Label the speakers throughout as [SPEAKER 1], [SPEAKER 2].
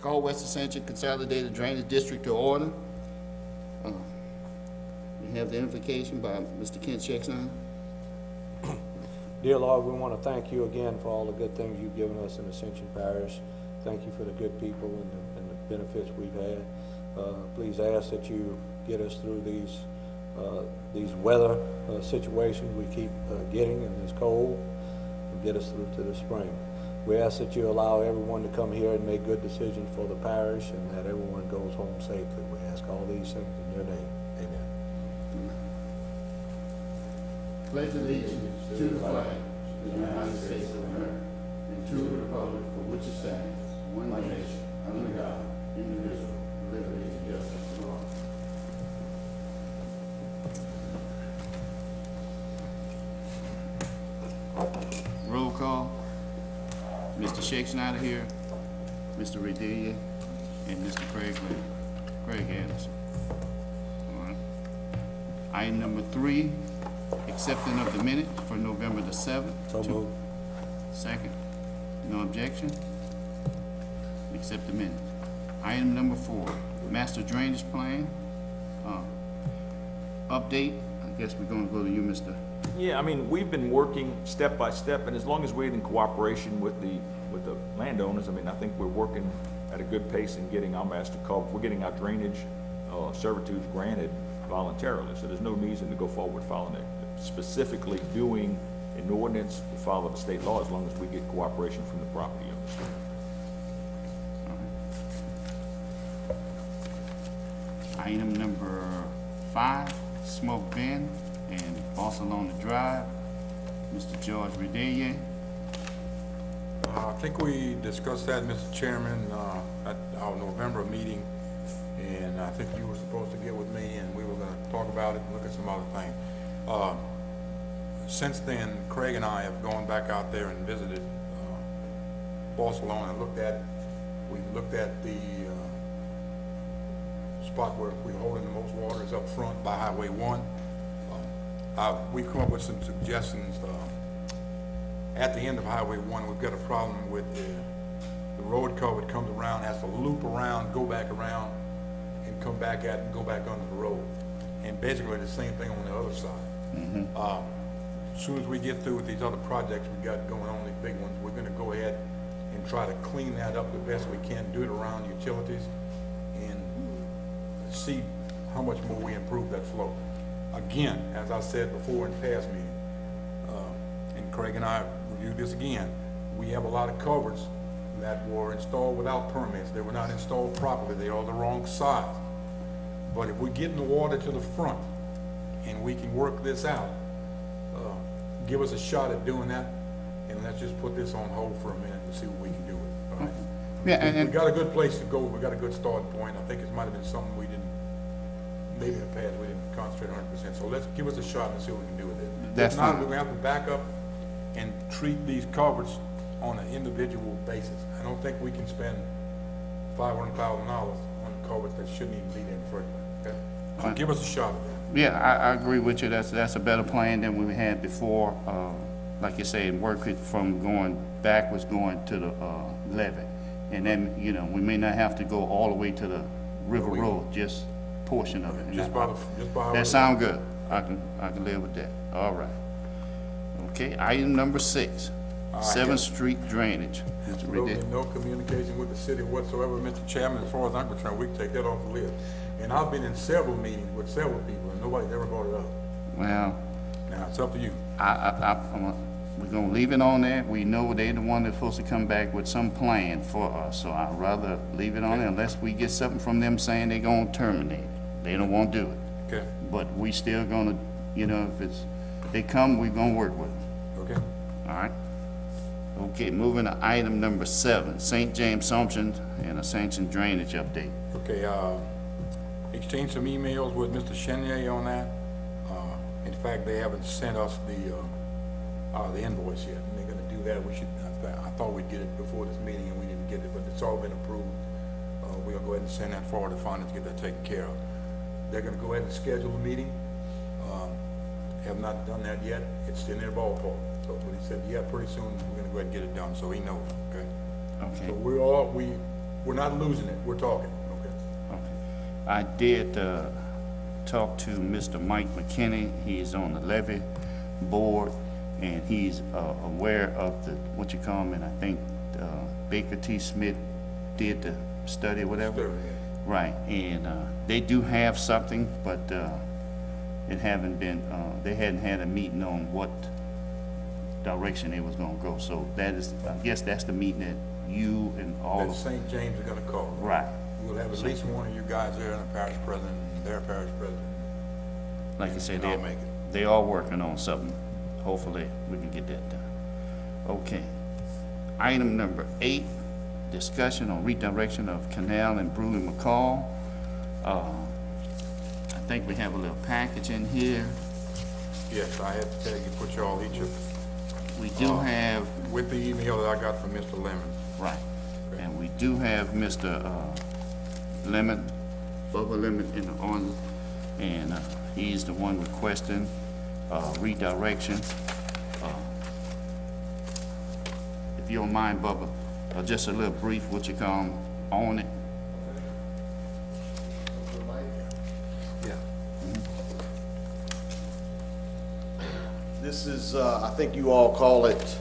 [SPEAKER 1] Call West Ascension Consolidated Drainage District to order. We have the invocation by Mr. Kent Shexon.
[SPEAKER 2] Dear Lord, we want to thank you again for all the good things you've given us in Ascension Parish. Thank you for the good people and the benefits we've had. Please ask that you get us through these weather situations we keep getting in this cold, and get us through to the spring. We ask that you allow everyone to come here and make good decisions for the parish, and that everyone goes home safely. We ask all these things in your name. Amen.
[SPEAKER 1] Pledge allegiance to the flag of the United States of America and to the republic for which it stands, one nation, under God, indivisible, with liberty and justice for all. Roll call. Mr. Shexon here, Mr. Redelia, and Mr. Craig Anderson. All right. Item number 3, accepting of the minutes for November the 7th.
[SPEAKER 2] So moved.
[SPEAKER 1] Second. No objection? Accept the minutes. Item number 4, master drainage plan. Update. I guess we're gonna go to you, Mr.
[SPEAKER 3] Yeah, I mean, we've been working step by step, and as long as we're in cooperation with the landowners, I mean, I think we're working at a good pace in getting our master culvert. We're getting our drainage servitudes granted voluntarily, so there's no reason to go forward filing it. Specifically doing an ordinance to follow the state law as long as we get cooperation from the property owners.
[SPEAKER 1] Item number 5, Smoke Bend and Barcelona Drive. Mr. George Redelia.
[SPEAKER 4] I think we discussed that, Mr. Chairman, at our November meeting, and I think you were supposed to get with me, and we were going to talk about it and look at some other things. Since then, Craig and I have gone back out there and visited Barcelona and we looked at the spot where we're holding the most water is up front by Highway 1. We come up with some suggestions. At the end of Highway 1, we've got a problem with the road culvert comes around, has to loop around, go back around, and come back at and go back under the road. And basically the same thing on the other side. As soon as we get through with these other projects we got going on, these big ones, we're gonna go ahead and try to clean that up the best we can, do it around utilities, and see how much more we improve that flow. Again, as I said before in past meetings, and Craig and I reviewed this again, we have a lot of culverts that were installed without permits. They were not installed properly. They are the wrong size. But if we get in the water to the front and we can work this out, give us a shot at doing that, and let's just put this on hold for a minute and see what we can do with it. All right?
[SPEAKER 1] Yeah, and
[SPEAKER 4] we got a good place to go. We got a good starting point. I think it might have been something we didn't, maybe in the past we didn't concentrate 100%. So let's give us a shot and see what we can do with it.
[SPEAKER 1] That's
[SPEAKER 4] if not,
[SPEAKER 1] fine.
[SPEAKER 4] we're gonna have to back up and treat these culverts on an individual basis. I don't think we can spend $500,000 on culverts that shouldn't even be there in the first place. Okay? So give us a shot at that.
[SPEAKER 1] yeah, I agree with you. That's a better plan than we had before. Like you say, work it from going backwards, going to the levee. And then, you know, we may not have to go all the way to the river road, just portion of it.
[SPEAKER 4] Just by
[SPEAKER 1] That sounds good. I can live with that. All right. Okay, item number 6, 7th Street drainage. Mr.
[SPEAKER 4] Absolutely
[SPEAKER 1] Redelia.
[SPEAKER 4] no communication with the city whatsoever, Mr. Chairman. As far as I'm concerned, we can take that off the list. And I've been in several meetings with several people, and nobody's ever brought it up.
[SPEAKER 1] Well,
[SPEAKER 4] Now, it's up to you.
[SPEAKER 1] we're gonna leave it on there. We know they're the one that's supposed to come back with some plan for us, so I'd rather leave it on there unless we get something from them saying they're gonna terminate it. They don't wanna do it.
[SPEAKER 4] Okay.
[SPEAKER 1] But we still gonna, you know, if they come, we're gonna work with them.
[SPEAKER 4] Okay.
[SPEAKER 1] All right? Okay, moving to item number 7, St. James Assumption and Ascension drainage update.
[SPEAKER 4] Okay, exchanged some emails with Mr. Chenier on that. In fact, they haven't sent us the invoice yet, and they're gonna do that. I thought we'd get it before this meeting, and we didn't get it, but it's all been approved. We'll go ahead and send that forward to finance to get that taken care of. They're gonna go ahead and schedule a meeting. Have not done that yet. It's in their ballpark. So he said, yeah, pretty soon we're gonna go ahead and get it done, so he knows, okay?
[SPEAKER 1] Okay.
[SPEAKER 4] So we We're not losing it, we're talking, okay?
[SPEAKER 1] Okay. I did talk to Mr. Mike McKinney. He's on the levy board, and he's aware of the, what you call it, I think Baker T. Smith did the study or whatever.
[SPEAKER 4] Study, yeah.
[SPEAKER 1] Right, and they do have something, but it haven't been, they hadn't had a meeting on what direction they was gonna go. So that is, I guess that's the meeting that you and all
[SPEAKER 4] That
[SPEAKER 1] of,
[SPEAKER 4] St. James is gonna call.
[SPEAKER 1] right.
[SPEAKER 4] We'll have at least one of you guys there and the parish president and their parish president.
[SPEAKER 1] Like I said,
[SPEAKER 4] And I'll make it.
[SPEAKER 1] they are working on something. Hopefully, we can get that done. Okay. Item number 8, discussion on redirection of Canal and Bruley McCall. I think we have a little package in here.
[SPEAKER 4] Yes, I had to tell you, put y'all each of,
[SPEAKER 1] We do have,
[SPEAKER 4] with the email that I got from Mr. Lemon.
[SPEAKER 1] right, and we do have Mr. Lemon, Bubba Lemon on, and he's the one requesting redirection. If you don't mind, Bubba, just a little brief, what you call on it.
[SPEAKER 4] Yeah.
[SPEAKER 5] This is, I think you all call it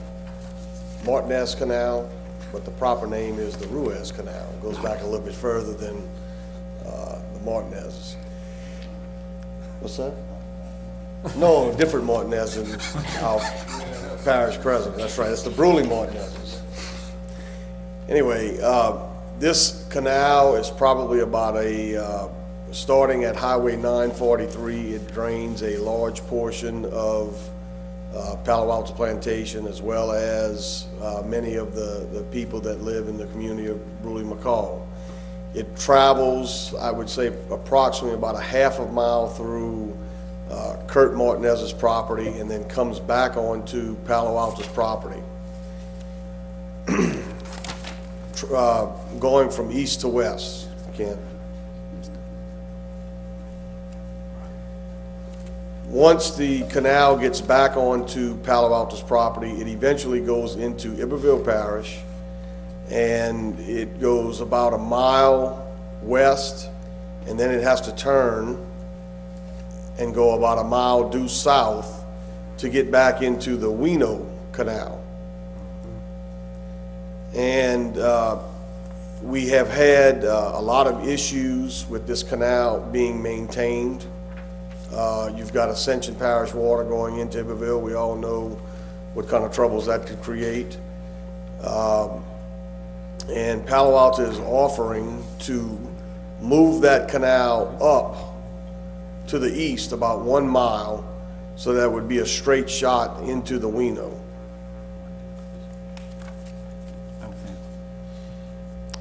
[SPEAKER 5] Martinez Canal, but the proper name is the Ruiz Canal. It goes back a little bit further than the Martinez's. What's that? No, different Martinez than our parish president. That's right, it's the Bruley Martinez's. Anyway, this canal is probably about starting at Highway 943, it drains a large portion of Palo Alto Plantation, as well as many of the people that live in the community of Bruley McCall. It travels, I would say, approximately about a half a mile through Kurt Martinez's property and then comes back onto Palo Alto's property. Going from east to west, Kent. Once the canal gets back onto Palo Alto's property, it eventually goes into Iberville Parish, and it goes about a mile west, and then it has to turn and go about a mile due south to get back into the Weno Canal. And we have had a lot of issues with this canal being maintained. You've got Ascension Parish water going into Iberville. We all know what kind of troubles that could create. And Palo Alto is offering to move that canal up to the east about 1 mile, so that would be a straight shot into the Weno.
[SPEAKER 1] Okay.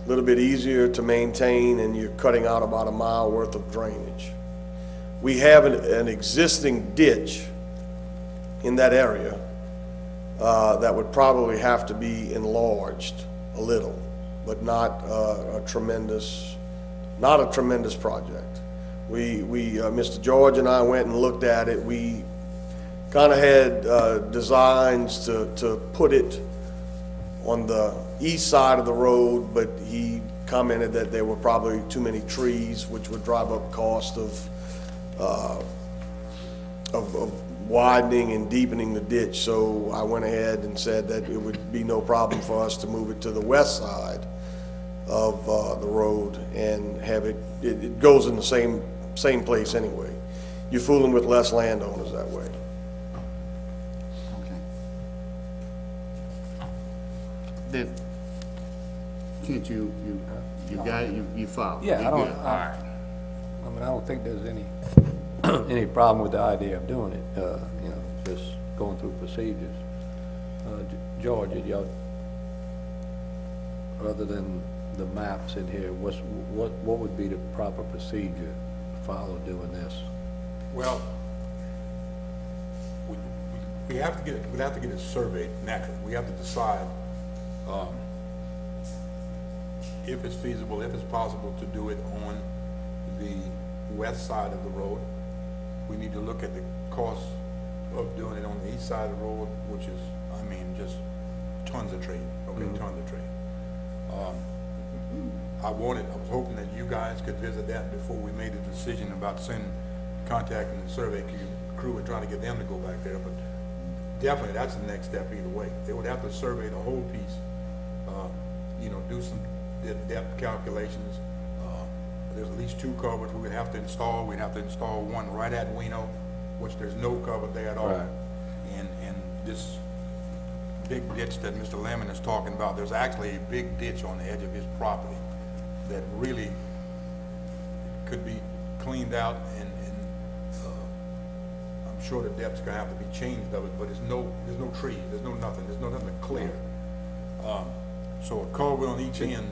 [SPEAKER 5] A little bit easier to maintain, and you're cutting out about a mile worth of drainage. We have an existing ditch in that area that would probably have to be enlarged a little, but not a tremendous project. Mr. George and I went and looked at it. We kind of had designs to put it on the east side of the road, but he commented that there were probably too many trees, which would drive up cost of widening and deepening the ditch. So I went ahead and said that it would be no problem for us to move it to the west side of the road and have it goes in the same place anyway. You're fooling with less landowners that way.
[SPEAKER 1] Okay. Then, can't you got it, you follow?
[SPEAKER 6] Yeah,
[SPEAKER 1] You
[SPEAKER 6] I don't-
[SPEAKER 1] good? All right.
[SPEAKER 6] I mean, I don't think there's any, any problem with the idea of doing it, you know, just going through procedures. George, did y'all, other than the maps in here, what would be the proper procedure to follow doing this?
[SPEAKER 4] Well, we'd have to get it surveyed naturally. We have to decide if it's feasible, if it's possible to do it on the west side of the road. We need to look at the cost of doing it on the east side of the road, which is, I mean, just tons of trade, okay, tons of trade. I was hoping that you guys could visit that before we made a decision about contacting the survey crew and trying to get them to go back there, but definitely that's the next step either way. They would have to survey the whole piece, you know, do some depth calculations. There's at least 2 culverts we would have to install. We'd have to install one right at Weno, which there's no culvert there at all.
[SPEAKER 6] Right.
[SPEAKER 4] And this big ditch that Mr. Lemon is talking about, there's actually a big ditch on the edge of his property that really could be cleaned out, and I'm sure the depth's gonna have to be changed of it, but there's no trees, there's no nothing to clear. So a culvert on each end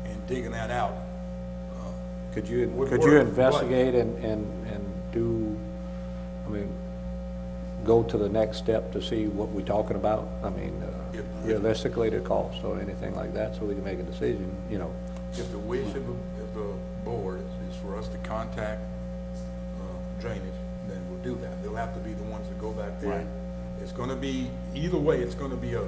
[SPEAKER 4] and digging that out.
[SPEAKER 6] Could you
[SPEAKER 4] would work,
[SPEAKER 6] investigate and do, I mean, go to the next step to see what we're talking about? I mean, realistically, the cost or anything like that, so we can make a decision, you know.
[SPEAKER 4] If the wish of the board is for us to contact drainage, then we'll do that. They'll have to be the ones that go back there.
[SPEAKER 1] Right.
[SPEAKER 4] It's gonna be, either way, it's gonna be a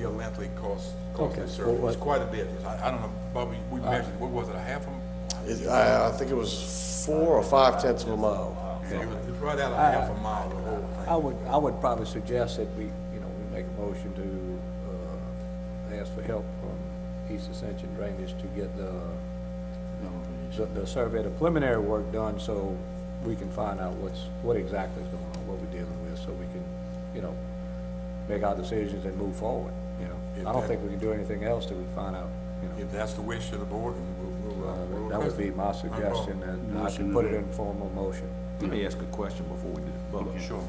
[SPEAKER 4] lengthy costly survey.
[SPEAKER 6] Well,
[SPEAKER 4] It's quite a bit. I don't know, Bobby, we measured, what was it, a half a?
[SPEAKER 5] I think it was 4 or 5/10 of a mile.
[SPEAKER 4] It's right out of half a mile, the whole thing.
[SPEAKER 6] I would probably suggest that we, you know, we make a motion to ask for help from East Ascension Drainage to get the survey, the preliminary work done, so we can find out what exactly is going on, what we're dealing with, so we can, you know, make our decisions and move forward, you know. I don't think we can do anything else till we find out, you know.
[SPEAKER 4] If that's the wish of the board, then we'll
[SPEAKER 6] That would be my suggestion, and I can put it in formal motion.
[SPEAKER 3] Let me ask a question before we do. Bubba.
[SPEAKER 4] Sure.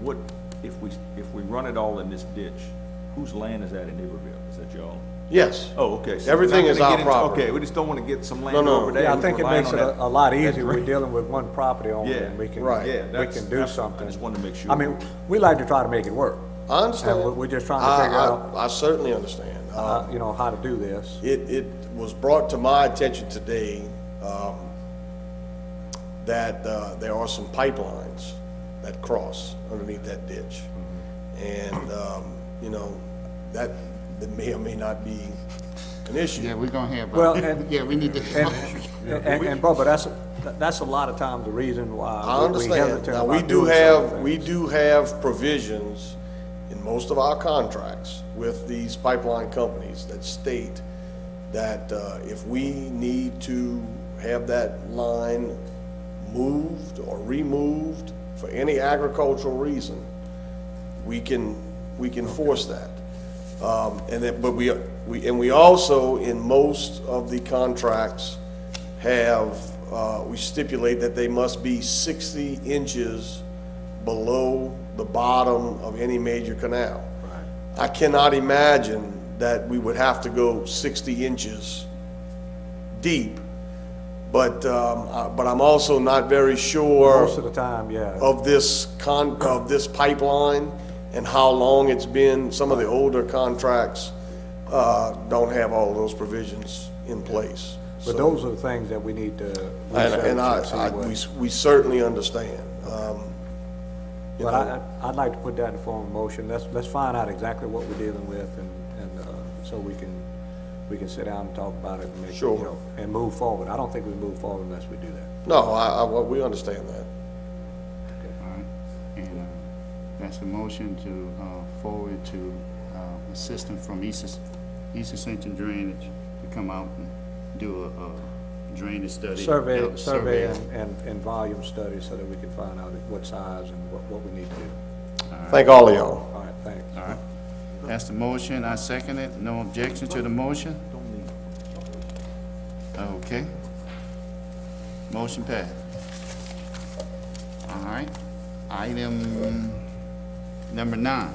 [SPEAKER 3] What, if we run it all in this ditch, whose land is that in Iberville? Is that y'all?
[SPEAKER 5] Yes.
[SPEAKER 3] Oh, okay. So
[SPEAKER 5] Everything
[SPEAKER 3] we're
[SPEAKER 5] is
[SPEAKER 3] not
[SPEAKER 5] our
[SPEAKER 3] gonna get into-
[SPEAKER 5] property.
[SPEAKER 3] Okay, we just don't want to get some land
[SPEAKER 5] No.
[SPEAKER 3] over there.
[SPEAKER 6] Yeah, I
[SPEAKER 3] who's
[SPEAKER 6] think it
[SPEAKER 3] relying
[SPEAKER 6] makes
[SPEAKER 3] on
[SPEAKER 6] it
[SPEAKER 3] that-
[SPEAKER 6] a lot
[SPEAKER 3] that
[SPEAKER 6] easier. We're
[SPEAKER 3] drain.
[SPEAKER 6] dealing with one property owner,
[SPEAKER 3] Yeah.
[SPEAKER 6] and we can,
[SPEAKER 5] Right.
[SPEAKER 3] Yeah,
[SPEAKER 6] we
[SPEAKER 3] that's-
[SPEAKER 6] can do
[SPEAKER 3] that's-
[SPEAKER 6] something.
[SPEAKER 3] I just wanted to make sure.
[SPEAKER 6] I mean, we like to try to make it work.
[SPEAKER 5] I understand.
[SPEAKER 6] And we're just trying to figure out,
[SPEAKER 5] I certainly understand.
[SPEAKER 6] you know, how to do this.
[SPEAKER 5] It was brought to my attention today that there are some pipelines that cross underneath that ditch. And, you know, that may or may not be an issue.
[SPEAKER 1] Yeah, we're gonna have,
[SPEAKER 6] Well, and-
[SPEAKER 1] yeah, we need to.
[SPEAKER 6] And Bubba, that's a lot of times the reason why
[SPEAKER 5] I
[SPEAKER 6] we
[SPEAKER 5] understand.
[SPEAKER 6] hesitate
[SPEAKER 5] Now,
[SPEAKER 6] about doing certain
[SPEAKER 5] we
[SPEAKER 6] things.
[SPEAKER 5] do have provisions in most of our contracts with these pipeline companies that state that if we need to have that line moved or removed for any agricultural reason, we can force that. But we also, in most of the contracts, have, we stipulate that they must be 60 inches below the bottom of any major canal. I cannot imagine that we would have to go 60 inches deep, but I'm also not very sure
[SPEAKER 6] Most of the time, yeah.
[SPEAKER 5] of this pipeline and how long it's been. Some of the older contracts don't have all those provisions in place.
[SPEAKER 6] But
[SPEAKER 5] So-
[SPEAKER 6] those are the things that we need to research
[SPEAKER 5] and
[SPEAKER 6] and see
[SPEAKER 5] I,
[SPEAKER 6] what.
[SPEAKER 5] we certainly understand. You
[SPEAKER 6] But
[SPEAKER 5] know,
[SPEAKER 6] I'd like to put that in form of motion. Let's find out exactly what we're dealing with, and so we can sit down and talk about it and make,
[SPEAKER 5] Sure.
[SPEAKER 6] you know, and move forward. I don't think we move forward unless we do that.
[SPEAKER 5] no, we understand that.
[SPEAKER 1] All right, and that's the motion to forward to assistant from East Ascension Drainage to come out and do a drainage study.
[SPEAKER 6] Survey and volume study so that we can find out what size and what we need to do.
[SPEAKER 5] Thank all of y'all.
[SPEAKER 6] All right, thanks.
[SPEAKER 1] All right, that's the motion, I second it, no objection to the motion? Okay. Motion passed. All right, item number 9.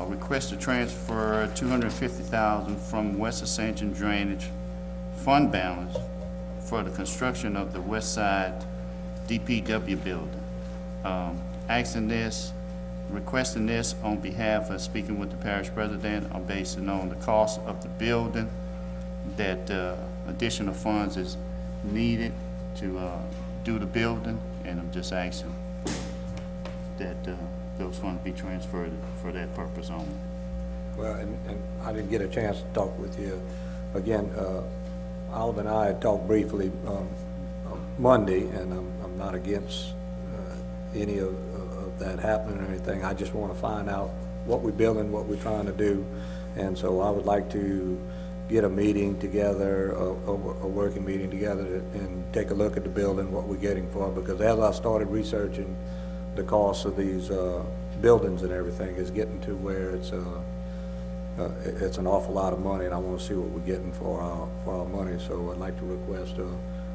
[SPEAKER 1] Request to transfer $250,000 from West Ascension Drainage Fund balance for the construction of the West Side DPW building. Requesting this on behalf of, speaking with the parish president, or based on the cost of the building, that additional funds is needed to do the building, and I'm just asking that those funds be transferred for that purpose only.
[SPEAKER 6] Well, and I didn't get a chance to talk with you. Again, Oliver and I had talked briefly on Monday, and I'm not against any of that happening or anything. I just want to find out what we're building, what we're trying to do. And so I would like to get a meeting together, a working meeting together, and take a look at the building, what we're getting for it. Because as I started researching the cost of these buildings and everything, is getting to where it's an awful lot of money, and I want to see what we're getting for our money. So I'd like to request a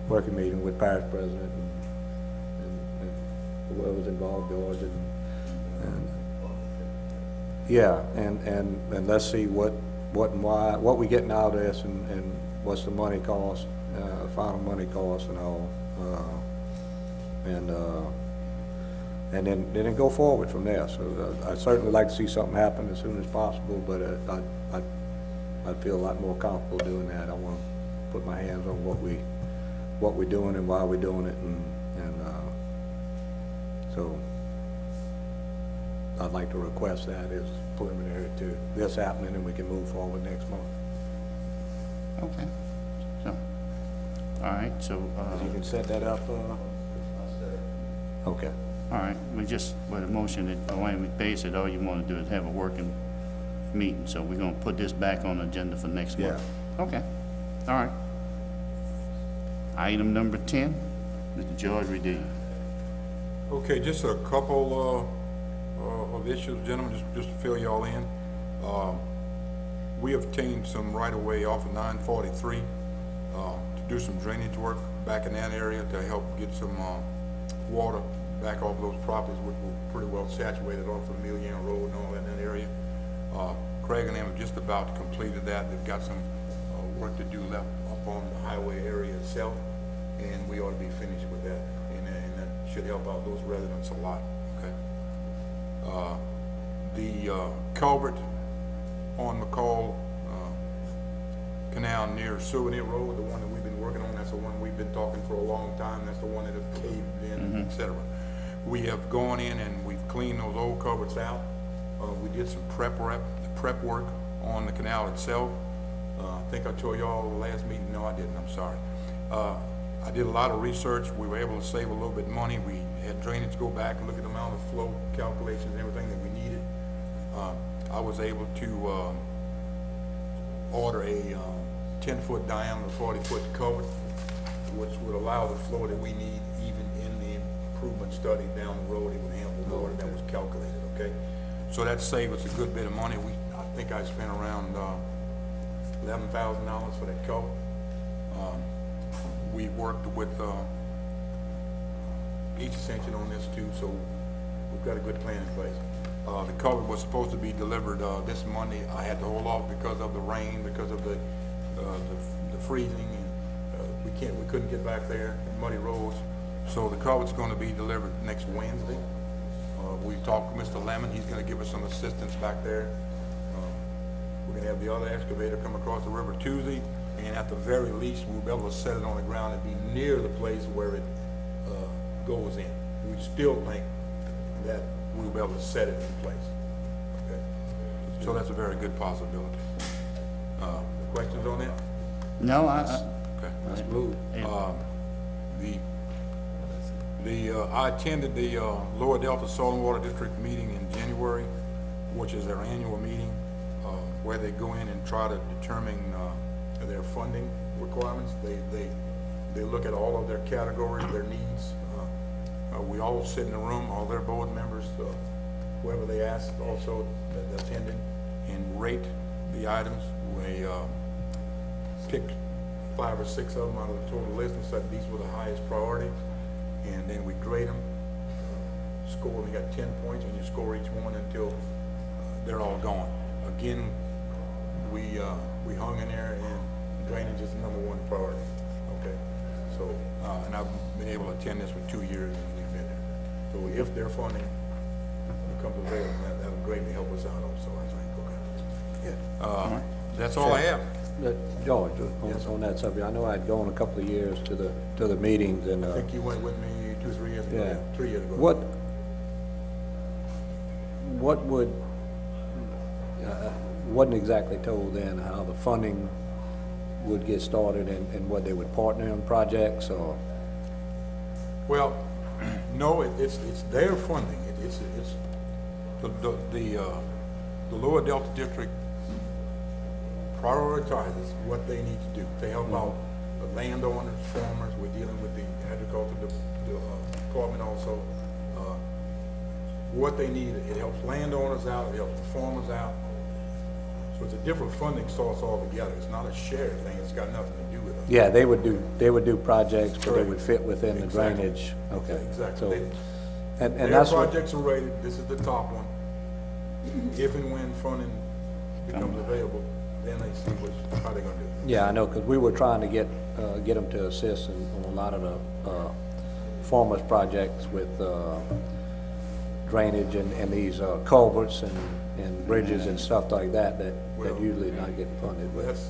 [SPEAKER 6] working meeting with Parish President and whoever's involved, George, and yeah, and let's see what and why, what we're getting out of this, and what's the money cost, final money cost and all, and then go forward from there. So I'd certainly like to see something happen as soon as possible, but I'd feel a lot more comfortable doing that. I want to put my hands on what we're doing and why we're doing it, and so I'd like to request that as preliminary to this happening, and we can move forward next month.
[SPEAKER 1] Okay. So, all right, so,
[SPEAKER 6] You can set that up, okay.
[SPEAKER 1] all right, we just, with a motion that, basically, all you want to do is have a working meeting, so we're going to put this back on the agenda for next month. Okay, all right. Item number 10, Mr. George Redeem.
[SPEAKER 4] Okay, just a couple of issues, gentlemen, just to fill y'all in. We obtained some right-of-way off of 943 to do some drainage work back in that area to help get some water back off those properties, which were pretty well saturated off of Millian Road and all that in that area. Craig and them have just about completed that. They've got some work to do left up on the highway area itself, and we ought to be finished with that. And that should help out those residents a lot, okay? The culvert on McCall Canal near Souvenir Road, the one that we've been working on, that's the one we've been talking for a long time. That's the one that have caved in, etc. We have gone in and we've cleaned those old culverts out. We did some prep work on the canal itself. I think I told y'all the last meeting. No, I didn't. I'm sorry. I did a lot of research. We were able to save a little bit of money. We had drainage go back and look at the amount of flow calculations and everything that we needed. I was able to order a 10-foot diameter, 40-foot culvert, which would allow the flow that we need even in the improvement study down the road. It would handle the water that was calculated, okay? So that saved us a good bit of money. I think I spent around $11,000 for that culvert. We worked with Ascension on this too, so we've got a good plan in place. The culvert was supposed to be delivered this Monday. I had to hold off because of the rain, because of the freezing, and we couldn't get back there, muddy roads. So the culvert's going to be delivered next Wednesday. We talked to Mr. Lemon. He's going to give us some assistance back there. We're going to have the other excavator come across the river Tuesday, and at the very least, we'll be able to set it on the ground and be near the place where it goes in. We still think that we'll be able to set it in place. Okay, so that's a very good possibility. Questions on that?
[SPEAKER 1] No,
[SPEAKER 4] Okay.
[SPEAKER 6] Let's move.
[SPEAKER 4] I attended the Lower Delta Soil and Water District meeting in January, which is their annual meeting, where they go in and try to determine their funding requirements. They look at all of their categories, their needs. We all sit in the room, all their board members, whoever they ask also that attended, and rate the items. We picked 5 or 6 of them out of the total list and said these were the highest priority, and then we grade them, score. We got 10 points, and you score each one until they're all gone. Again, we hung in there, and drainage is the #1 priority. Okay, so and I've been able to attend this for 2 years, and we've been there. So if their funding becomes available, that'll greatly help us out also, I think. Okay. That's all I have.
[SPEAKER 6] George, on that subject, I know I'd gone a couple of years to the meetings, and
[SPEAKER 4] I think you went with me 2 or 3 years ago.
[SPEAKER 6] yeah,
[SPEAKER 4] 3 years ago.
[SPEAKER 6] What would wasn't exactly told then how the funding would get started and whether they would partner on projects or,
[SPEAKER 4] Well, no, it's their funding. It's the Lower Delta District prioritizes what they need to do. They help out the landowners, farmers. We're dealing with the agriculture department also. What they need, it helps landowners out, it helps the farmers out. So it's a different funding source altogether. It's not a shared thing. It's got nothing to do with us.
[SPEAKER 6] yeah, they would do projects, but they
[SPEAKER 4] Correct.
[SPEAKER 6] would fit within the
[SPEAKER 4] Exactly.
[SPEAKER 6] drainage. Okay.
[SPEAKER 4] Exactly.
[SPEAKER 6] So,
[SPEAKER 4] They-
[SPEAKER 6] and
[SPEAKER 4] Their
[SPEAKER 6] that's what,
[SPEAKER 4] projects are rated, this is the top one. If and when funding becomes available, then they see how they're gonna do it.
[SPEAKER 6] yeah, I know, because we were trying to get them to assist on a lot of the farmers' projects with drainage and these culverts and bridges and stuff like that
[SPEAKER 4] Well,
[SPEAKER 6] usually not getting funded. But
[SPEAKER 4] That's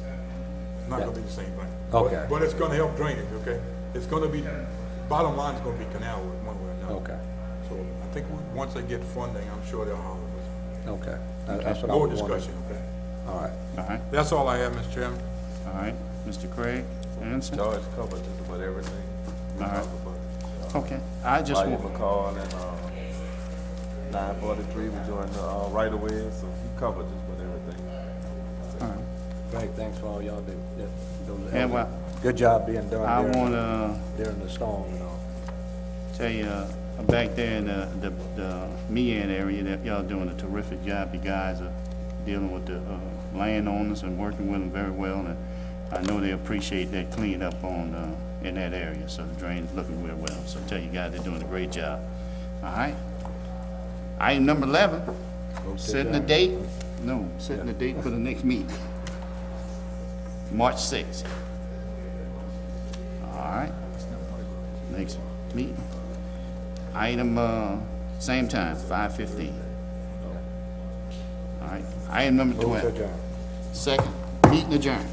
[SPEAKER 4] not gonna be the same thing.
[SPEAKER 6] Okay.
[SPEAKER 4] But it's gonna help drainage, okay? It's gonna be, bottom line is gonna be canal work one way or another.
[SPEAKER 6] Okay.
[SPEAKER 4] So I think once they get funding, I'm sure they'll holler with
[SPEAKER 6] Okay, that's what I
[SPEAKER 4] more
[SPEAKER 6] was wondering.
[SPEAKER 4] discussion, okay?
[SPEAKER 6] All right.
[SPEAKER 1] All right,
[SPEAKER 4] That's all I have, Mr. Chairman.
[SPEAKER 1] all right. Mr. Craig Anderson?
[SPEAKER 7] George covered just about everything. We
[SPEAKER 1] All right.
[SPEAKER 7] talked about.
[SPEAKER 1] Okay, I just
[SPEAKER 7] Volume
[SPEAKER 1] want,
[SPEAKER 7] McCall and 943, we joined the right of way, so he covered just about everything.
[SPEAKER 1] all right.
[SPEAKER 6] Greg, thanks for all y'all do.
[SPEAKER 1] Yeah, well,
[SPEAKER 6] Good job being
[SPEAKER 1] I
[SPEAKER 6] done
[SPEAKER 1] wanna
[SPEAKER 6] during the storm and all.
[SPEAKER 1] tell you, back there in the Meehan area, that y'all doing a terrific job. You guys are dealing with the landowners and working with them very well, and I know they appreciate that cleanup on, in that area, so the drain's looking real well. So tell you guys, they're doing a great job. All right? Item number 11, setting the date, no, setting the date for the next meeting. March 6th. All right, next meeting. Item, same time, 5:15. All right, item number
[SPEAKER 6] Move to
[SPEAKER 1] 12.
[SPEAKER 6] adjourn.
[SPEAKER 1] Second, meeting adjourned.